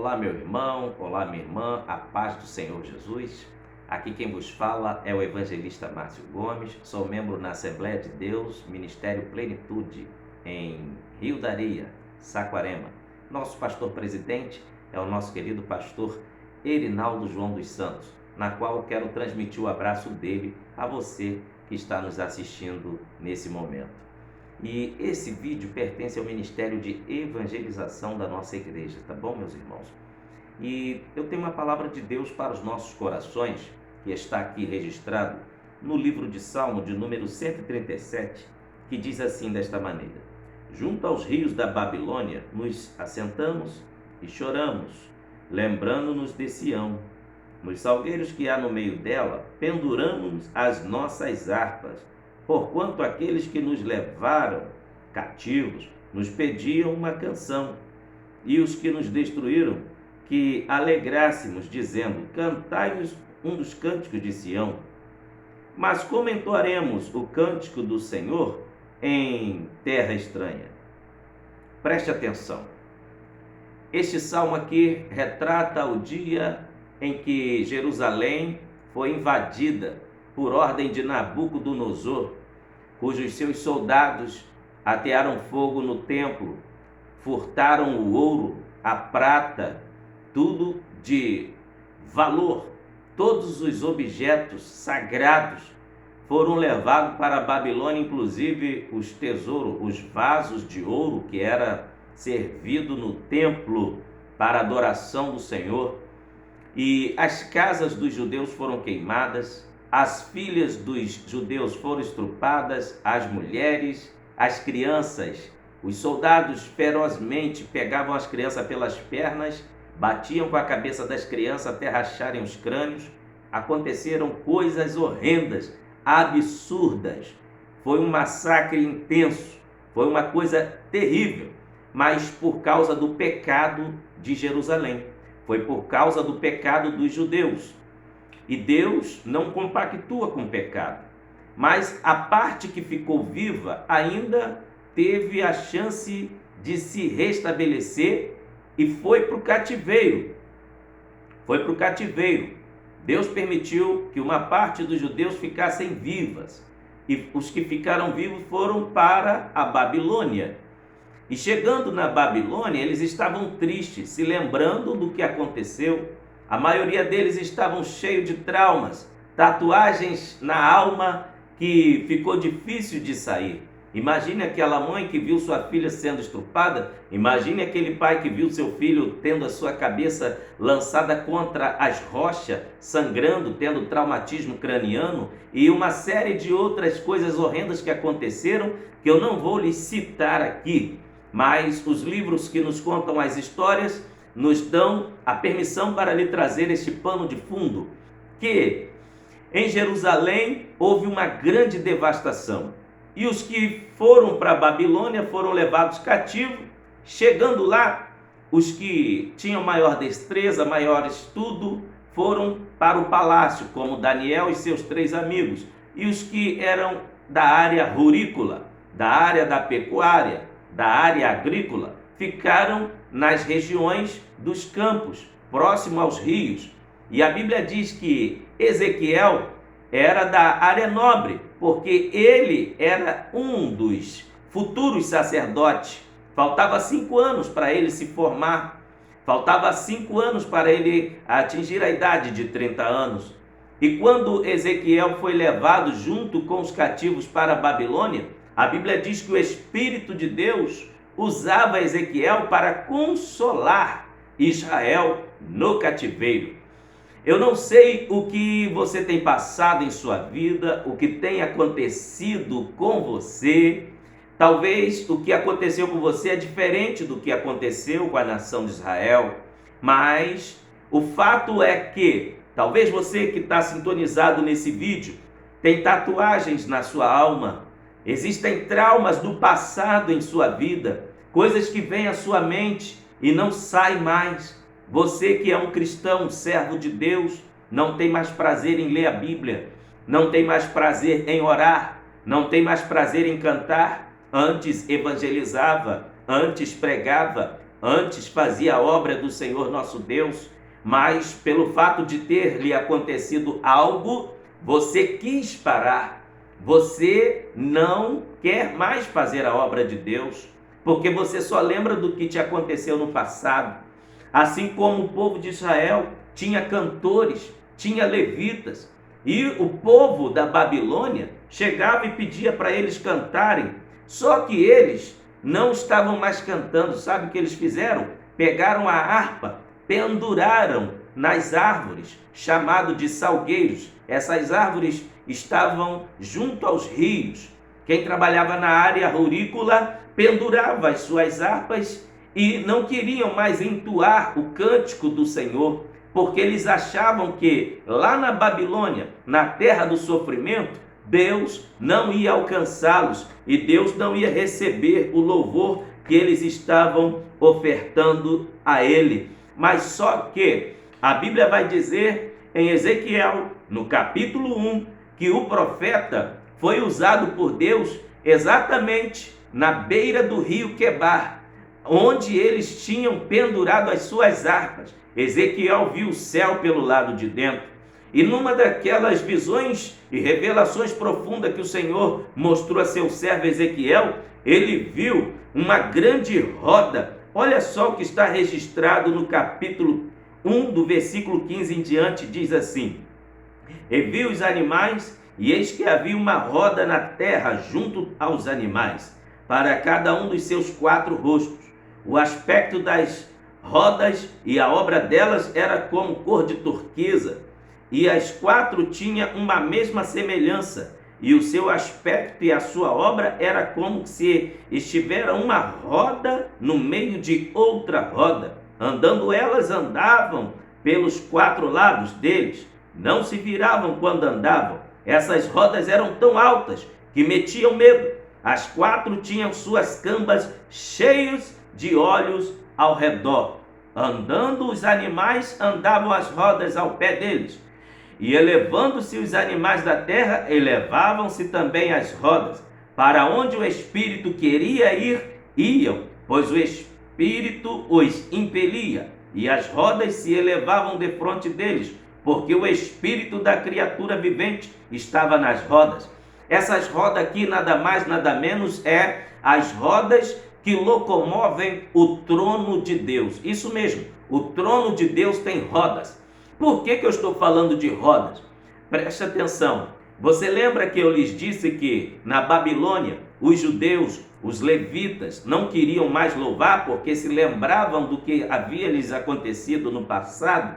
Olá, meu irmão, olá, minha irmã, a paz do Senhor Jesus. Aqui quem vos fala é o evangelista Márcio Gomes, sou membro na Assembleia de Deus, Ministério Plenitude, em Rio da Areia, Saquarema. Nosso pastor presidente é o nosso querido pastor Erinaldo João dos Santos, na qual eu quero transmitir o abraço dele a você que está nos assistindo nesse momento. E esse vídeo pertence ao Ministério de Evangelização da nossa igreja, tá bom, meus irmãos? E eu tenho uma palavra de Deus para os nossos corações, que está aqui registrado no livro de Salmo de número 137, que diz assim desta maneira: junto aos rios da Babilônia nos assentamos e choramos, lembrando-nos de Sião. Nos salgueiros que há no meio dela, penduramos as nossas harpas, porquanto aqueles que nos levaram cativos nos pediam uma canção, e os que nos destruíram que alegrássemos, dizendo: cantai-nos um dos cânticos de Sião. Mas como entoaremos o cântico do Senhor em terra estranha? Preste atenção. Este salmo aqui retrata o dia em que Jerusalém foi invadida por ordem de Nabucodonosor, cujos seus soldados atearam fogo no templo, furtaram o ouro, a prata, tudo de valor. Todos os objetos sagrados foram levados para a Babilônia, inclusive os tesouros, os vasos de ouro que era servido no templo para a adoração do Senhor. E as casas dos judeus foram queimadas, as filhas dos judeus foram estrupadas, as mulheres, as crianças. Os soldados ferozmente pegavam as crianças pelas pernas, batiam com a cabeça das crianças até racharem os crânios. Aconteceram coisas horrendas, absurdas. Foi um massacre intenso, foi uma coisa terrível, mas por causa do pecado de Jerusalém. Foi por causa do pecado dos judeus. E Deus não compactua com o pecado. Mas a parte que ficou viva ainda teve a chance de se restabelecer e foi para o cativeiro. Foi para o cativeiro. Deus permitiu que uma parte dos judeus ficassem vivas. E os que ficaram vivos foram para a Babilônia. E chegando na Babilônia, eles estavam tristes, se lembrando do que aconteceu. A maioria deles estavam cheios de traumas, tatuagens na alma que ficou difícil de sair. Imagine aquela mãe que viu sua filha sendo estrupada, imagine aquele pai que viu seu filho tendo a sua cabeça lançada contra as rochas, sangrando, tendo traumatismo craniano e uma série de outras coisas horrendas que aconteceram, que eu não vou lhes citar aqui. Mas os livros que nos contam as histórias nos dão a permissão para lhe trazer este pano de fundo, que em Jerusalém houve uma grande devastação. E os que foram para a Babilônia foram levados cativos. Chegando lá, os que tinham maior destreza, maior estudo, foram para o palácio, como Daniel e seus 3 amigos. E os que eram da área rurícola, da área da pecuária, da área agrícola, ficaram nas regiões dos campos, próximo aos rios. E a Bíblia diz que Ezequiel era da área nobre, porque ele era um dos futuros sacerdotes. Faltava 5 anos para ele se formar, faltava 5 anos para ele atingir a idade de 30 anos. E quando Ezequiel foi levado junto com os cativos para a Babilônia, a Bíblia diz que o Espírito de Deus usava Ezequiel para consolar Israel no cativeiro. Eu não sei o que você tem passado em sua vida, o que tem acontecido com você. Talvez o que aconteceu com você é diferente do que aconteceu com a nação de Israel. Mas o fato é que talvez você que está sintonizado nesse vídeo tem tatuagens na sua alma. Existem traumas do passado em sua vida, coisas que vêm à sua mente e não saem mais. Você que é um cristão, servo de Deus, não tem mais prazer em ler a Bíblia, não tem mais prazer em orar, não tem mais prazer em cantar. Antes evangelizava, antes pregava, antes fazia a obra do Senhor nosso Deus, mas pelo fato de ter lhe acontecido algo, você quis parar. Você não quer mais fazer a obra de Deus, porque você só lembra do que te aconteceu no passado. Assim como o povo de Israel tinha cantores, tinha levitas, e o povo da Babilônia chegava e pedia para eles cantarem, só que eles não estavam mais cantando. Sabe o que eles fizeram? Pegaram a harpa, penduraram nas árvores, chamado de salgueiros. Essas árvores estavam junto aos rios. Quem trabalhava na área rurícola pendurava as suas harpas e não queriam mais entoar o cântico do Senhor, porque eles achavam que lá na Babilônia, na terra do sofrimento, Deus não ia alcançá-los e Deus não ia receber o louvor que eles estavam ofertando a Ele. Mas só que a Bíblia vai dizer em Ezequiel, no capítulo 1, que o profeta foi usado por Deus exatamente na beira do rio Quebar, onde eles tinham pendurado as suas harpas. Ezequiel viu o céu pelo lado de dentro, e numa daquelas visões e revelações profundas que o Senhor mostrou a seu servo Ezequiel, ele viu uma grande roda. Olha só o que está registrado no capítulo 1, do versículo 15 em diante, diz assim: E vi os animais, e eis que havia uma roda na terra junto aos animais, para cada um dos seus 4 rostos. O aspecto das rodas e a obra delas era como cor de turquesa, e as 4 tinham uma mesma semelhança, e o seu aspecto e a sua obra era como se estivera uma roda no meio de outra roda. Andando elas, andavam pelos 4 lados deles, não se viravam quando andavam. Essas rodas eram tão altas que metiam medo. As 4 tinham suas cambas cheias de olhos ao redor. Andando os animais, andavam as rodas ao pé deles. E elevando-se os animais da terra, elevavam-se também as rodas. Para onde o Espírito queria ir, iam, pois o Espírito os impelia. E as rodas se elevavam defronte deles, porque o Espírito da criatura vivente estava nas rodas. Essas rodas aqui, nada mais, nada menos, é as rodas que locomovem o trono de Deus. Isso mesmo, o trono de Deus tem rodas. Por que eu estou falando de rodas? Preste atenção. Você lembra que eu lhes disse que na Babilônia os judeus, os levitas, não queriam mais louvar porque se lembravam do que havia lhes acontecido no passado?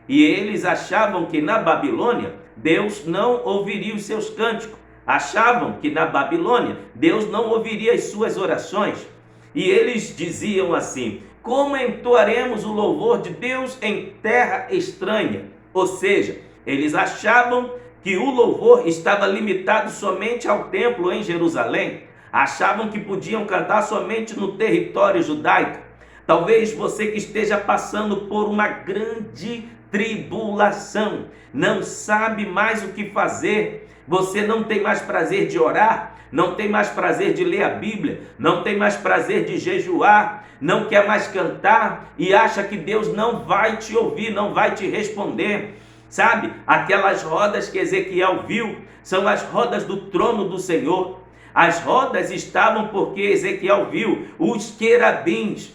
E eles achavam que na Babilônia Deus não ouviria os seus cânticos. Achavam que na Babilônia Deus não ouviria as suas orações. E eles diziam assim: como entoaremos o louvor de Deus em terra estranha? Ou seja, eles achavam que o louvor estava limitado somente ao templo em Jerusalém. Achavam que podiam cantar somente no território judaico. Talvez você que esteja passando por uma grande tribulação, não sabe mais o que fazer, você não tem mais prazer de orar, não tem mais prazer de ler a Bíblia, não tem mais prazer de jejuar, não quer mais cantar e acha que Deus não vai te ouvir, não vai te responder. Sabe, aquelas rodas que Ezequiel viu são as rodas do trono do Senhor. As rodas estavam porque Ezequiel viu os querubins,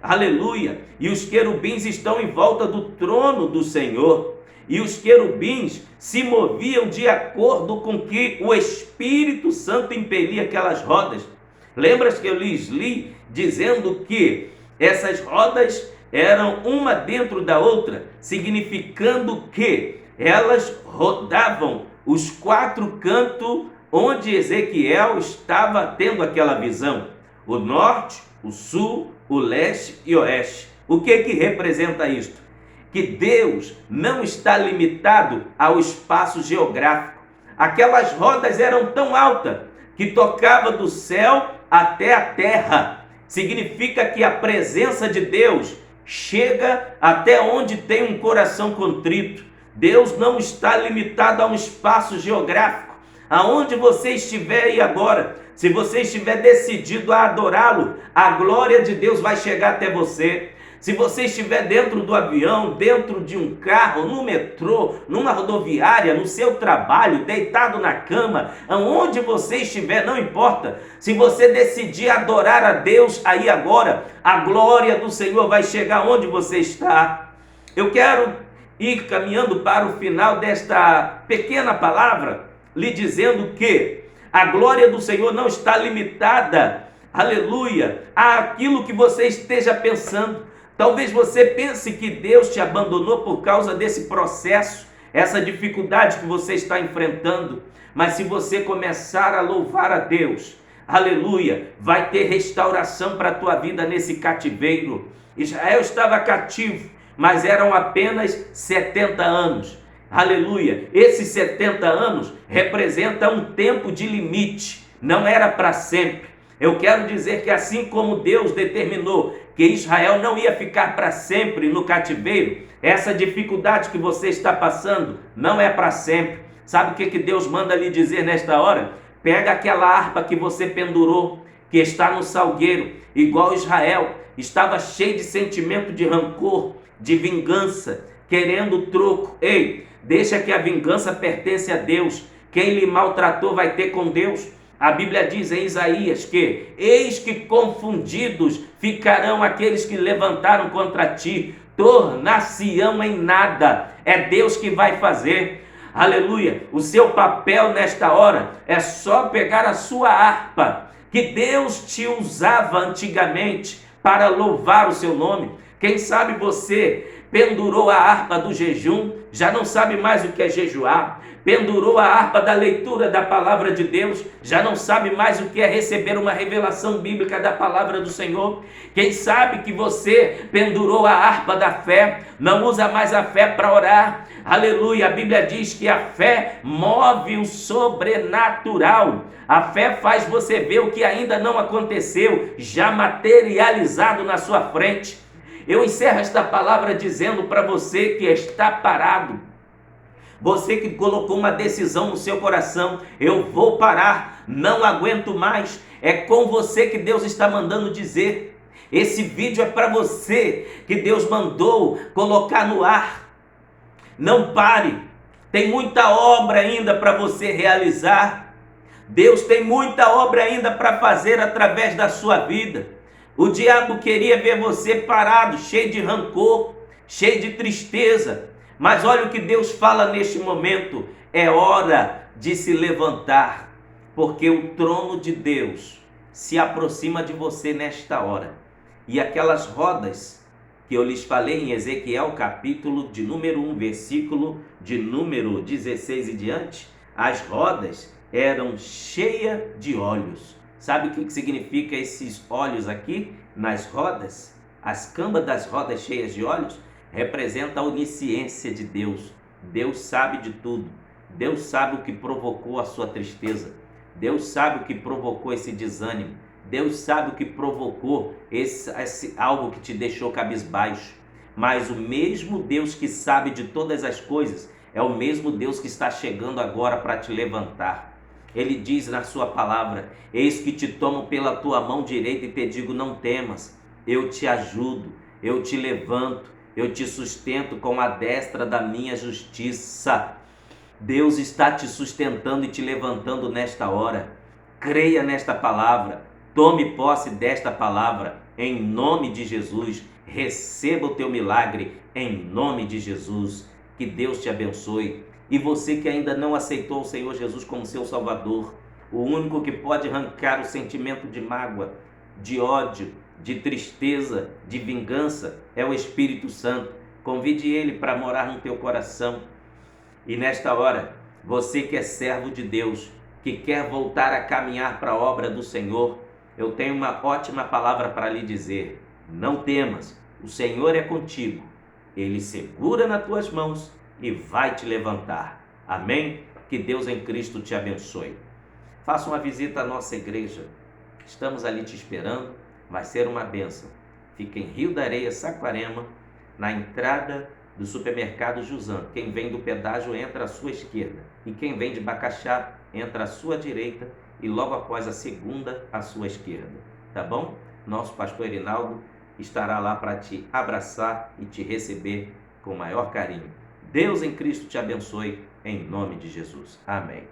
aleluia, e os querubins estão em volta do trono do Senhor. E os querubins se moviam de acordo com que o Espírito Santo impelia aquelas rodas. Lembras que eu lhes li dizendo que essas rodas eram uma dentro da outra, significando que elas rodavam os 4 cantos onde Ezequiel estava tendo aquela visão: o norte, o sul, o leste e o oeste. O que representa isto? Que Deus não está limitado ao espaço geográfico. Aquelas rodas eram tão altas que tocava do céu até a terra. Significa que a presença de Deus chega até onde tem um coração contrito. Deus não está limitado a um espaço geográfico. Aonde você estiver aí agora, se você estiver decidido a adorá-lo, a glória de Deus vai chegar até você. Se você estiver dentro do avião, dentro de um carro, no metrô, numa rodoviária, no seu trabalho, deitado na cama, aonde você estiver, não importa. Se você decidir adorar a Deus aí agora, a glória do Senhor vai chegar onde você está. Eu quero ir caminhando para o final desta pequena palavra, lhe dizendo que a glória do Senhor não está limitada, aleluia, àquilo que você esteja pensando. Talvez você pense que Deus te abandonou por causa desse processo, essa dificuldade que você está enfrentando. Mas se você começar a louvar a Deus, aleluia, vai ter restauração para a tua vida nesse cativeiro. Israel estava cativo, mas eram apenas 70 anos. Aleluia, esses 70 anos representam um tempo de limite, não era para sempre. Eu quero dizer que assim como Deus determinou que Israel não ia ficar para sempre no cativeiro, essa dificuldade que você está passando não é para sempre. Sabe o que Deus manda lhe dizer nesta hora? Pega aquela harpa que você pendurou, que está no salgueiro, igual Israel, estava cheio de sentimento de rancor, de vingança, querendo troco. Ei, deixa que a vingança pertence a Deus. Quem lhe maltratou vai ter com Deus. A Bíblia diz em Isaías que eis que confundidos ficarão aqueles que levantaram contra ti, tornar-se-ão em nada. É Deus que vai fazer. Aleluia. O seu papel nesta hora é só pegar a sua harpa, que Deus te usava antigamente para louvar o seu nome. Quem sabe você pendurou a harpa do jejum, já não sabe mais o que é jejuar. Pendurou a harpa da leitura da palavra de Deus, já não sabe mais o que é receber uma revelação bíblica da palavra do Senhor. Quem sabe que você pendurou a harpa da fé, não usa mais a fé para orar. Aleluia, a Bíblia diz que a fé move o sobrenatural. A fé faz você ver o que ainda não aconteceu, já materializado na sua frente. Eu encerro esta palavra dizendo para você que está parado, você que colocou uma decisão no seu coração: eu vou parar, não aguento mais. É com você que Deus está mandando dizer. Esse vídeo é para você que Deus mandou colocar no ar. Não pare, tem muita obra ainda para você realizar. Deus tem muita obra ainda para fazer através da sua vida. O diabo queria ver você parado, cheio de rancor, cheio de tristeza. Mas olha o que Deus fala neste momento: é hora de se levantar, porque o trono de Deus se aproxima de você nesta hora. E aquelas rodas que eu lhes falei em Ezequiel, capítulo de número 1, versículo de número 16 e diante, as rodas eram cheias de óleos. Sabe o que significa esses óleos aqui nas rodas? As cambas das rodas cheias de óleos representa a onisciência de Deus. Deus sabe de tudo. Deus sabe o que provocou a sua tristeza. Deus sabe o que provocou esse desânimo. Deus sabe o que provocou esse algo que te deixou cabisbaixo. Mas o mesmo Deus que sabe de todas as coisas é o mesmo Deus que está chegando agora para te levantar. Ele diz na sua palavra: eis que te tomo pela tua mão direita e te digo, não temas, eu te ajudo, eu te levanto, eu te sustento com a destra da minha justiça. Deus está te sustentando e te levantando nesta hora. Creia nesta palavra, tome posse desta palavra, em nome de Jesus. Receba o teu milagre, em nome de Jesus. Que Deus te abençoe. E você que ainda não aceitou o Senhor Jesus como seu Salvador, o único que pode arrancar o sentimento de mágoa, de ódio, de tristeza, de vingança, é o Espírito Santo. Convide Ele para morar no teu coração. E nesta hora, você que é servo de Deus, que quer voltar a caminhar para a obra do Senhor, eu tenho uma ótima palavra para lhe dizer: não temas, o Senhor é contigo. Ele segura nas tuas mãos e vai te levantar. Amém? Que Deus em Cristo te abençoe. Faça uma visita à nossa igreja. Estamos ali te esperando. Vai ser uma bênção. Fica em Rio da Areia, Saquarema, na entrada do supermercado Jusan. Quem vem do pedágio entra à sua esquerda. E quem vem de Bacaxá entra à sua direita e logo após a segunda à sua esquerda, tá bom? Nosso pastor Erinaldo estará lá para te abraçar e te receber com o maior carinho. Deus em Cristo te abençoe, em nome de Jesus. Amém.